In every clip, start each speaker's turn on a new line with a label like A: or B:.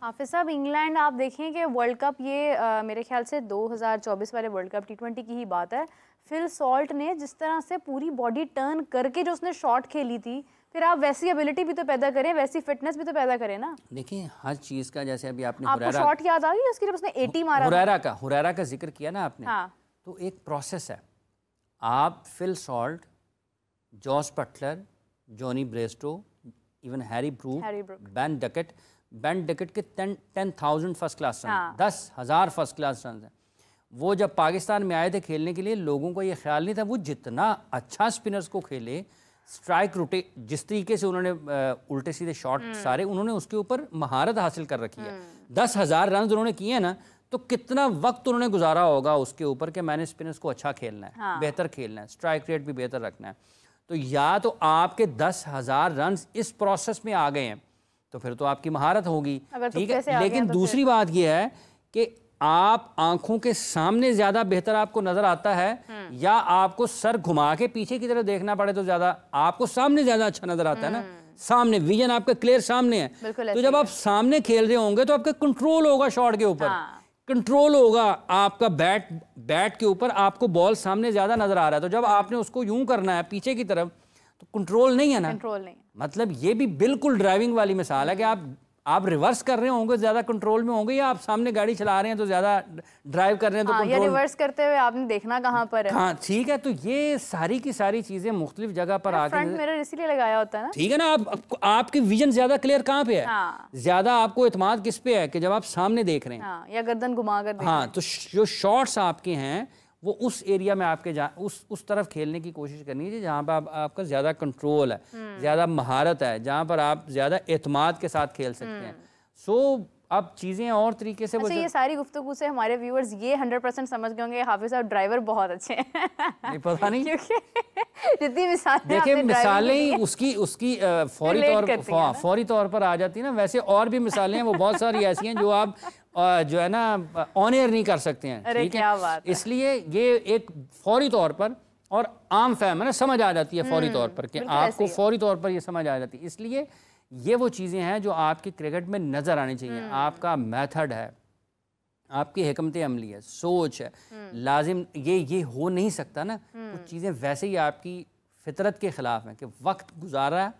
A: हाफिज साहब, इंग्लैंड आप देखें कि वर्ल्ड कप ये मेरे ख्याल से 2024 वाले वर्ल्ड कप T20 की ही बात है। फिल सॉल्ट ने जिस तरह से पूरी बॉडी टर्न करके जो उसने शॉट खेली थी, फिर आप वैसी एबिलिटी भी तो पैदा करें, वैसी फिटनेस भी तो पैदा करें ना।
B: देखिए हर चीज़ का, जैसे अभी आपने
A: आपको शॉट याद आ गई उसकी जब उसने 80 मारा,
B: हुरैरा का जिक्र किया ना आपने।
A: हाँ।
B: तो एक प्रोसेस है। आप Phil Salt, Jos Buttler, Jonny Bairstow, even Harry Brook, Ben Duckett के 10,000 first class run, 10,000 first class run हैं। वो जब पाकिस्तान में आए थे खेलने के लिए, लोगों को ये ख्याल नहीं था वो जितना अच्छा स्पिनर्स को खेले, स्ट्राइक रूटे जिस तरीके से उन्होंने उल्टे सीधे शॉट सारे उन्होंने उसके ऊपर महारत हासिल कर रखी है। 10,000 रन उन्होंने किए हैं ना, तो कितना वक्त उन्होंने गुजारा होगा उसके ऊपर कि मैंने स्पिनर्स को अच्छा खेलना है, बेहतर खेलना है, स्ट्राइक रेट भी बेहतर रखना है। तो या तो आपके 10,000 रन इस प्रोसेस में आ गए हैं तो फिर तो आपकी महारत होगी, ठीक है। लेकिन दूसरी बात यह है कि आप आंखों के सामने ज्यादा बेहतर आपको नजर आता है या आपको सर घुमा के पीछे की तरफ देखना पड़े तो ज्यादा आपको सामने ज्यादा अच्छा नजर आता है ना। सामने विजन आपका क्लियर सामने है, तो जब आप सामने खेल रहे होंगे तो आपका कंट्रोल होगा शॉट के ऊपर, कंट्रोल होगा आपका बैट के ऊपर, आपको बॉल सामने ज्यादा नजर आ रहा है। तो जब आपने उसको यूं करना है पीछे की तरफ तो कंट्रोल नहीं है ना, कंट्रोल नहीं। मतलब ये भी बिल्कुल ड्राइविंग वाली मिसाल है कि आप रिवर्स कर रहे होंगे ज्यादा कंट्रोल में होंगे, या आप सामने गाड़ी चला रहे हैं तो ज्यादा ड्राइव कर रहे हैं तो कंट्रोल, या रिवर्स
A: करते हुए आपने देखना कहाँ पर है।
B: हाँ ठीक है, तो ये सारी की सारी चीजें मुख्तलिफ जगह पर आके
A: फ्रंट मिरर इसीलिए लगाया होता है ना,
B: ठीक है ना। आपकी विजन ज्यादा क्लियर कहाँ पे है, ज्यादा आपको इत्मीनान किस पे है कि जब आप सामने देख रहे हैं
A: या गर्दन घुमा कर,
B: हाँ। तो जो शॉट्स आपके हैं वो उस एरिया में आपके उस तरफ खेलने की कोशिश करनी है जहाँ पर आपका ज़्यादा कंट्रोल है, ज़्यादा महारत है, जहाँ पर आप ज़्यादा एतमाद के साथ खेल सकते हैं। सो अब चीज़ें और तरीके से
A: ये सारी गुफ्तगू से हमारे व्यूअर्स ये 100% समझ गए होंगे हाफिज साहब ड्राइवर बहुत अच्छे हैं।
B: नहीं पता नहीं
A: जितनी मिसालें
B: देखिए, मिसालें उसकी फौरी तौर पर आ जाती है ना। वैसे और भी मिसालें हैं, वो बहुत सारी ऐसी हैं जो आप जो है ना ऑन एयर नहीं कर सकते हैं, ठीक है। इसलिए ये एक फौरी तौर पर और आम फहम है ना, समझ आ जाती है फौरी तौर पर कि आपको फौरी तौर पर ये समझ आ जाती है। इसलिए ये वो चीज़ें हैं जो आपके क्रिकेट में नज़र आनी चाहिए। आपका मेथड है, आपकी हिकमत अमली है, सोच है, लाजिम ये हो नहीं सकता ना। कुछ चीज़ें वैसे ही आपकी फितरत के ख़िलाफ़ हैं कि वक्त गुजारा है,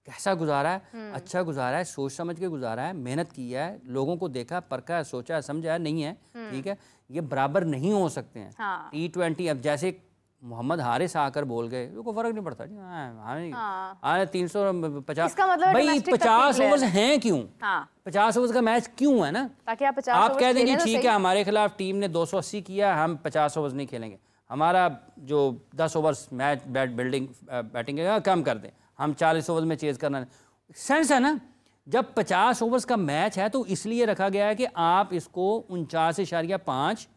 B: कैसा गुजारा है, अच्छा गुजारा है, सोच समझ के गुजारा है, मेहनत की है, लोगों को देखा, परखा है, सोचा है, समझा है, नहीं है, ठीक है। ये बराबर नहीं हो सकते हैं। T20 अब जैसे मोहम्मद हारिस आकर बोल गए, कोई फर्क नहीं पड़ता जी, 350 भाई 50 ओवर्स हैं क्यों, 50 ओवर्स का मैच क्यों है ना, ताकि आप कह देंगे ठीक है हमारे खिलाफ टीम ने 280 किया, हम 50 ओवर्स नहीं खेलेंगे, हमारा जो 10 ओवर्स मैच बैटिंग कम कर दें, हम 40 ओवर्स में चेज करना। सेंस है ना। जब 50 ओवर्स का मैच है तो इसलिए रखा गया है कि आप इसको 49.5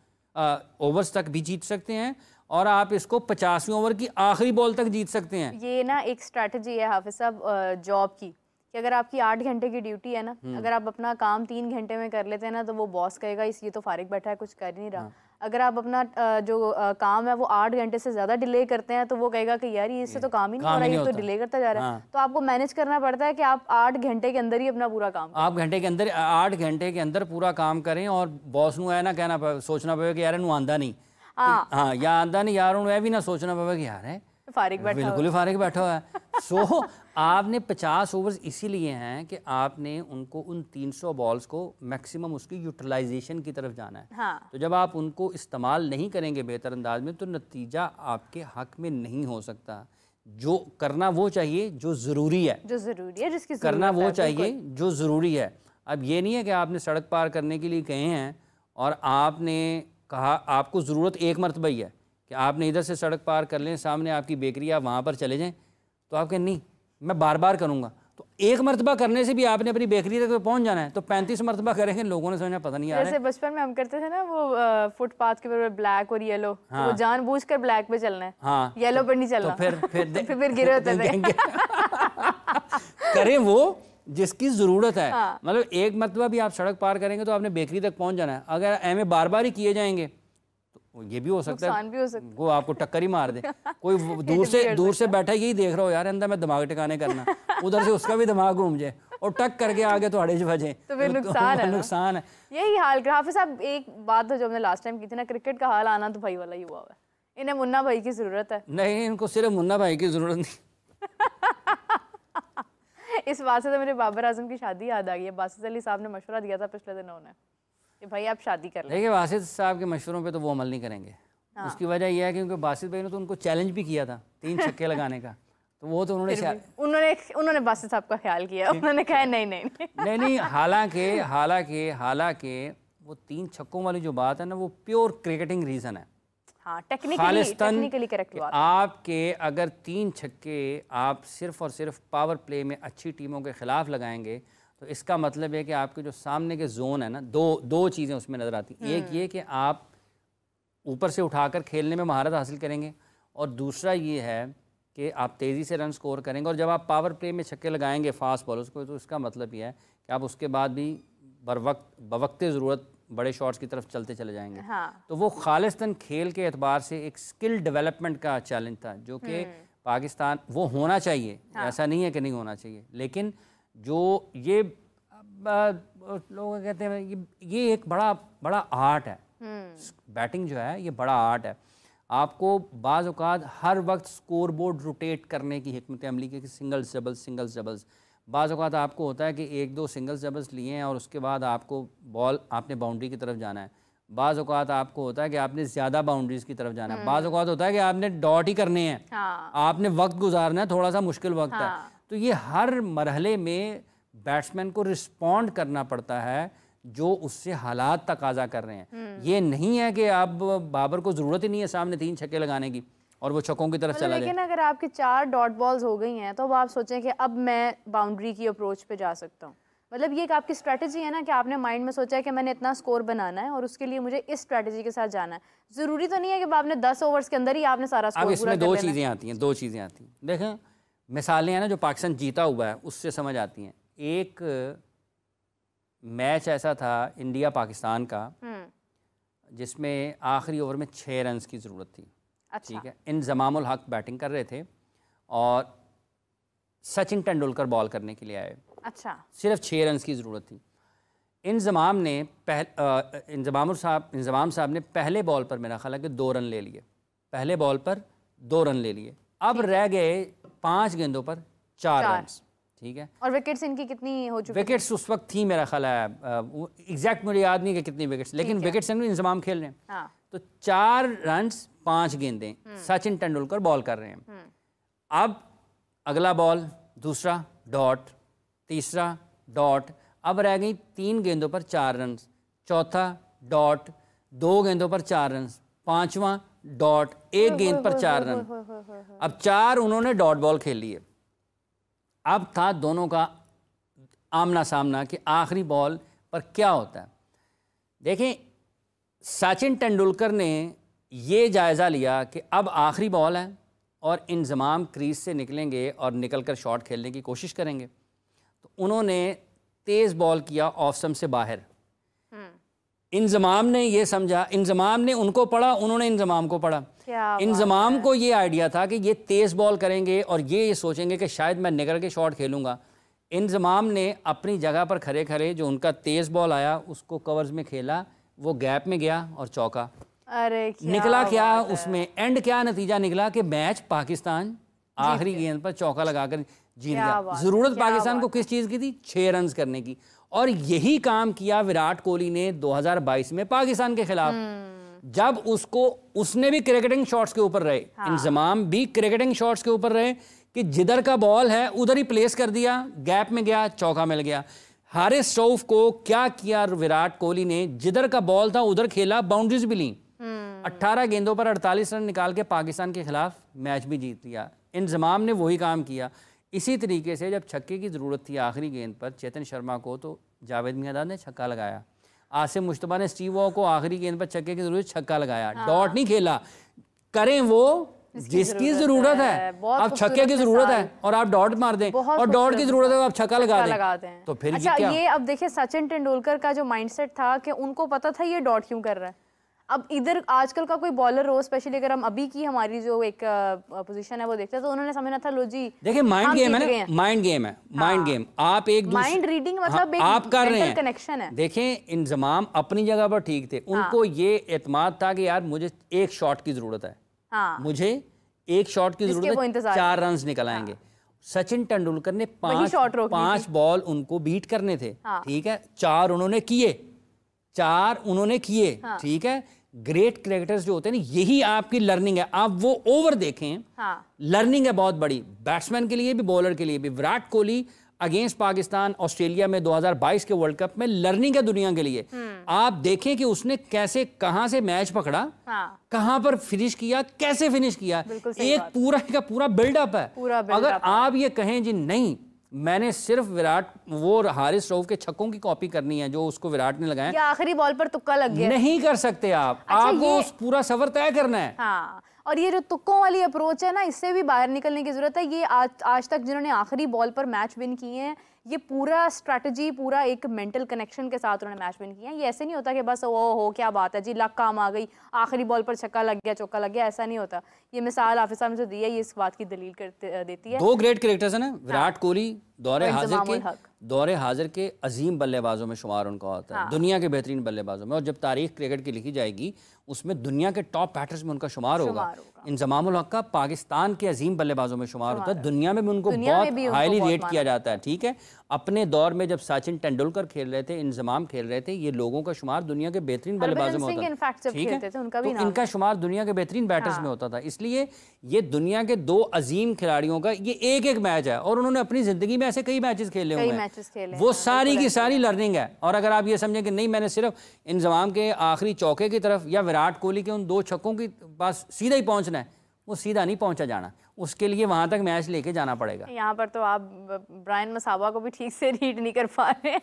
B: ओवर्स तक भी जीत सकते हैं और आप इसको 50वें ओवर की आखिरी बॉल तक जीत सकते हैं।
A: ये ना एक स्ट्रैटेजी है हाफिज साहब जॉब की, कि अगर आपकी 8 घंटे की ड्यूटी है ना, अगर आप अपना काम 3 घंटे में कर लेते हैं ना तो वो बॉस कहेगा ये तो फारिग बैठा है, कुछ कर नहीं रहा। अगर आप अपना जो काम है वो 8 घंटे से ज्यादा डिले करते हैं तो वो कहेगा कि यार इससे तो काम ही नहीं हो रहा, ये तो डिले करता जा रहा है। तो आपको मैनेज करना पड़ता है कि आप 8 घंटे के अंदर ही अपना पूरा काम,
B: आप 8 घंटे के अंदर पूरा काम करें और बॉस नू है ना कहना सोचना पड़ेगा कि यार नू आंदा नहीं, हाँ या आंदा नहीं यार, उन्हें भी ना सोचना पड़ेगा कि यार है बिल्कुल ही फारिग बैठा हुआ है। सो आपने 50 ओवर्स इसीलिए हैं कि आपने उनको उन 300 बॉल्स को मैक्सिमम उसकी यूटिलाइजेशन की तरफ जाना है। तो जब आप उनको इस्तेमाल नहीं करेंगे बेहतर अंदाज में तो नतीजा आपके हक में नहीं हो सकता। जो करना वो चाहिए जो ज़रूरी है, जिसकी करना वो चाहिए जो ज़रूरी है। अब ये नहीं है कि आपने सड़क पार करने के लिए कहे हैं और आपने कहा आपको ज़रूरत एक मरतबा ही है कि आपने इधर से सड़क पार कर लें, सामने आपकी बेकरी, आप वहाँ पर चले जाएं, तो आप कहें नहीं मैं बार बार करूँगा। तो एक मरतबा करने से भी आपने अपनी बेकरी तक पहुँच जाना है, तो 35 मरतबा करेंगे, लोगों ने समझा पता नहीं आ रहा है।
A: जैसे बचपन में हम करते थे ना वो फुटपाथ के ऊपर ब्लैक और येलो, तो वो जानबूझकर ब्लैक पे चलना है, हाँ येलो पर नहीं चलना, तो फिर गिरे होते थे।
B: करें वो जिसकी ज़रूरत है। मतलब एक मरतबा भी आप सड़क पार करेंगे तो आपने बेकरी तक पहुँच जाना है। अगर एम बार बार ही किए जाएंगे तो ये भी हो सकता है वो आपको टक्कर ही मार दे। कोई दूर से बैठा यही देख रहा हो यार अंदर मैं दिमाग टिकाने करना, उधर से उसका भी दिमाग घूम जाए और टक करके आगे तो अड़े बजे
A: तो फिर नुकसान है,
B: नुकसान है।
A: यही हाल हाफिज साहब, एक बात तो जो हमने लास्ट टाइम की थी ना, क्रिकेट का हाल आना तो भाई वाला ही हुआ है। इन्हें मुन्ना भाई की जरूरत है। नहीं,
B: इनको सिर्फ मुन्ना भाई की जरूरत नहीं।
A: इस बात से तो मेरे बाबर आजम की शादी याद आ गई है। बासित अली साहब ने मशवरा दिया था पिछले दिनों ने कि भाई आप शादी कर लें।
B: देखिए बासित साहब के मशवरों पे तो वो अमल नहीं करेंगे। हाँ। उसकी वजह यह है कि क्योंकि बासित भाई ने तो उनको चैलेंज भी किया था 3 छक्के लगाने का, तो वो तो
A: उन्होंने बासित साहब का ख्याल किया, उन्होंने कहा नहीं।
B: हालांकि वो 3 छक्कों वाली जो बात है ना, वो प्योर क्रिकेटिंग रीजन है।
A: हाँ, टेक्निकली करेक्ट बात।
B: आपके अगर 3 छक्के आप सिर्फ और सिर्फ पावर प्ले में अच्छी टीमों के खिलाफ लगाएंगे तो इसका मतलब है कि आपके जो सामने के जोन है ना, दो चीज़ें उसमें नज़र आती हैं। एक ये कि आप ऊपर से उठाकर खेलने में महारत हासिल करेंगे, और दूसरा ये है कि आप तेज़ी से रन स्कोर करेंगे। और जब आप पावर प्ले में छक्के लगाएंगे फास्ट बॉलर्स को, तो इसका मतलब ये है कि आप उसके बाद भी बवक्त ज़रूरत बड़े शॉट्स की तरफ चलते चले जाएंगे।
A: हाँ।
B: तो वो खालिस्तन खेल के एतबार से एक स्किल डेवलपमेंट का चैलेंज था, जो कि पाकिस्तान वो होना चाहिए। हाँ। ऐसा नहीं है कि नहीं होना चाहिए, लेकिन जो ये लोग कहते हैं ये एक बड़ा आर्ट है। बैटिंग जो है ये बड़ा आर्ट है। आपको बाज़ औक़ात हर वक्त स्कोर बोर्ड रोटेट करने की हिकमत अमली की, सिंगल्स डबल्स। बाज़ औक़ात आपको होता है कि 1-2 सिंगल्स डबल्स लिए हैं और उसके बाद आपको बॉल आपने बाउंड्री की तरफ जाना है। बाज़ औक़ात आपको होता है कि आपने ज़्यादा बाउंड्रीज़ की तरफ जाना है। बाज़ औक़ात होता है कि आपने डॉट ही करने हैं।
A: हाँ।
B: आपने वक्त गुजारना है, थोड़ा सा मुश्किल वक्त है। तो ये हर मरहले में बैट्समैन को रिस्पॉन्ड करना पड़ता है जो उससे हालात तकाजा कर रहे हैं। ये नहीं है कि आप बाबर को ज़रूरत ही नहीं है सामने 3 छक्के लगाने की और वो छक्कों की तरफ चला जाए।
A: लेकिन अगर आपकी 4 डॉट बॉल्स हो गई हैं तो अब आप सोचें कि अब मैं बाउंड्री की अप्रोच पे जा सकता हूँ। मतलब ये एक आपकी स्ट्रैटेजी है ना कि आपने माइंड में सोचा है कि मैंने इतना स्कोर बनाना है और उसके लिए मुझे इस स्ट्रैटेजी के साथ जाना है। ज़रूरी तो नहीं है कि आपने 10 ओवर्स के अंदर ही आपने सारा स्कोर पूरा कर लेना है।
B: अब इसमें 2 चीज़ें आती हैं। देखें, मिसालें हैं ना जो पाकिस्तान जीता हुआ है उससे समझ आती हैं। एक मैच ऐसा था इंडिया पाकिस्तान का जिसमें आखिरी ओवर में 6 रन की ज़रूरत थी।
A: अच्छा।
B: ठीक है, इंज़मामुल हक बैटिंग कर रहे थे और सचिन तेंदुलकर बॉल करने के लिए आए।
A: अच्छा।
B: सिर्फ 6 रन की ज़रूरत थी। इंज़माम साहब ने पहले बॉल पर मेरा ख्याल है कि 2 रन ले लिए। पहले बॉल पर 2 रन ले लिए। अब रह गए 5 गेंदों पर 4 रन। ठीक है,
A: और विकेट्स इनकी कितनी हो चुकी?
B: विकेट्स उस वक्त थी मेरा ख्याल है, एग्जैक्ट मुझे याद नहीं कि कितनी विकेट्स, लेकिन विकेट्स इंतजाम खेल रहे हैं।
A: हाँ।
B: तो 4 रन 5 गेंदें सचिन तेंदुलकर बॉल कर रहे हैं। अब अगला बॉल, दूसरा डॉट, तीसरा डॉट, अब रह गई 3 गेंदों पर 4 रन, चौथा डॉट, 2 गेंदों पर 4 रन, 5वां डॉट, 1 गेंद पर 4 रन। अब 4 उन्होंने डॉट बॉल खेल लिए। अब था दोनों का आमना सामना कि आखिरी बॉल पर क्या होता है। देखें, सचिन तेंदुलकर ने ये जायज़ा लिया कि अब आखिरी बॉल है और इंज़माम क्रीज से निकलेंगे और निकलकर शॉट खेलने की कोशिश करेंगे। तो उन्होंने तेज़ बॉल किया ऑफ स्टंप से बाहर। इंज़माम ने ये समझा, इंज़माम ने उनको पढ़ा, उन्होंने इंज़माम को पढ़ा। इंज़माम को ये आइडिया था कि ये तेज़ बॉल करेंगे और ये सोचेंगे कि शायद मैं निकल के शॉट खेलूँगा। इंज़माम ने अपनी जगह पर खड़े खड़े जो उनका तेज़ बॉल आया उसको कवर्स में खेला, वो गैप में गया और चौका।
A: अरे
B: निकला क्या उसमें, एंड क्या नतीजा निकला कि मैच पाकिस्तान आखिरी गेंद पर चौका लगाकर जीत गया। ज़रूरत पाकिस्तान को किस चीज़ की थी? 6 रन करने की। और यही काम किया विराट कोहली ने 2022 में पाकिस्तान के खिलाफ, जब उसने भी क्रिकेटिंग शॉट्स के ऊपर रहे। हाँ। इंज़माम भी क्रिकेटिंग शॉट्स के ऊपर रहे कि जिधर का बॉल है उधर ही प्लेस कर दिया, गैप में गया, चौका मिल गया। हारिस रऊफ को क्या किया विराट कोहली ने, जिधर का बॉल था उधर खेला, बाउंड्रीज भी ली। 18 गेंदों पर 48 रन निकाल के पाकिस्तान के खिलाफ मैच भी जीत लिया। इंज़माम ने वही काम किया। इसी तरीके से जब छक्के की ज़रूरत थी आखिरी गेंद पर चेतन शर्मा को, तो जावेद मियांदाद ने छक्का लगाया। आसिम मुश्तबा ने स्टीव वॉ को आखिरी गेंद पर छक्के की ज़रूरत छक्का लगाया। हाँ। डॉट नहीं खेला। करें वो जिसकी ज़रूरत है। अब छक्के की ज़रूरत है और आप डॉट मार दें, और डॉट की ज़रूरत है आप छक्का लगा दें। तो फिर
A: अच्छा, ये अब देखिए सचिन तेंदुलकर का जो माइंडसेट था कि उनको पता था ये डॉट क्यों कर रहा है। अब इधर आजकल का कोई बॉलर हो, स्पेशली अगर हम अभी की हमारी जो एक पोजीशन है वो देखते हैं, तो उन्होंने समझना था लो जी
B: देखिए माइंड गेम है ना, माइंड गेम है, माइंड गेम। आप एक
A: माइंड रीडिंग मतलब एक
B: आप कर रहे हैं,
A: कनेक्शन है।
B: देखें इंजमाम अपनी जगह पर ठीक थे, उनको ये एतमाद था कि यार मुझे एक शॉट की जरूरत है, मुझे एक शॉट की जरूरत है, 4 रन निकल आएंगे। सचिन तेंदुलकर ने 5 बॉल उनको बीट करने थे, ठीक है, 4 उन्होंने किए, ठीक है। ग्रेट क्रिकेटर्स जो होते हैं ना, यही आपकी लर्निंग है। आप वो ओवर देखें, लर्निंग है बहुत बड़ी, बैट्समैन के लिए भी बॉलर के लिए भी। विराट कोहली अगेंस्ट पाकिस्तान ऑस्ट्रेलिया में 2022 के वर्ल्ड कप में लर्निंग है दुनिया के लिए। आप देखें कि उसने कैसे, कहां से मैच पकड़ा, कहां पर फिनिश किया, कैसे फिनिश किया, एक पूरा का पूरा बिल्डअप है। अगर आप ये कहें जी नहीं मैंने सिर्फ विराट वो हारिस रऊफ के छक्कों की कॉपी करनी है जो उसको विराट ने लगाया,
A: आखिरी बॉल पर तुक्का लग गया, नहीं
B: कर सकते आप। आपको पूरा सफर तय करना है।
A: हाँ। और ये जो तुक्कों वाली अप्रोच है ना, इससे भी बाहर निकलने की जरूरत है। ये आज तक जिन्होंने आखिरी बॉल पर मैच विन किए हैं, ये पूरा स्ट्रैटेजी, पूरा एक मेंटल कनेक्शन के साथ उन्होंने मैच विन किया है। ये ऐसे नहीं होता कि बस ओ हो क्या बात है जी, लक काम आ गई, आखिरी बॉल पर छक्का लग गया, चौका लग गया, ऐसा नहीं होता। ये मिसाल हाफिज साहब ने जो दी है, ये इस बात की दलील देती है।
B: 2 ग्रेट क्रिकेटर्स हैं ना, विराट कोहली दौरे हाजिर के अजीम बल्लेबाजों में शुमार उनका होता है, दुनिया के बेहतरीन बल्लेबाजों में। और जब तारीख क्रिकेट की लिखी जाएगी उसमें दुनिया के टॉप बैटर्स में उनका शुमार होगा। इंजमामुल हक का पाकिस्तान के अजीम बल्लेबाजों में शुमार होता है, दुनिया में भी उनको बहुत हाईली रेट किया जाता है, ठीक है। अपने दौर में जब सचिन तेंदुलकर खेल रहे थे, इंजमाम खेल रहे थे, ये लोगों का शुमार दुनिया के बेहतरीन बल्लेबाजों में होता था, ठीक है। तो इनका शुमार दुनिया के बेहतरीन बैटर्स में होता था। इसलिए ये दुनिया के 2 अजीम खिलाड़ियों का ये एक मैच है, और उन्होंने अपनी जिंदगी में ऐसे कई मैचेस खेले हुए हैं, वो सारी की सारी लर्निंग है। और अगर आप ये समझें कि नहीं मैंने सिर्फ इंजमाम के आखिरी चौके की तरफ या विराट कोहली के उन 2 छक्कों के पास सीधा ही पहुंचना है, वो सीधा नहीं पहुंचा जाना, उसके लिए वहां तक मैच लेके जाना पड़ेगा।
A: यहाँ पर तो आप ब्रायन मसावा को भी ठीक से रीड नहीं कर पा रहे हैं।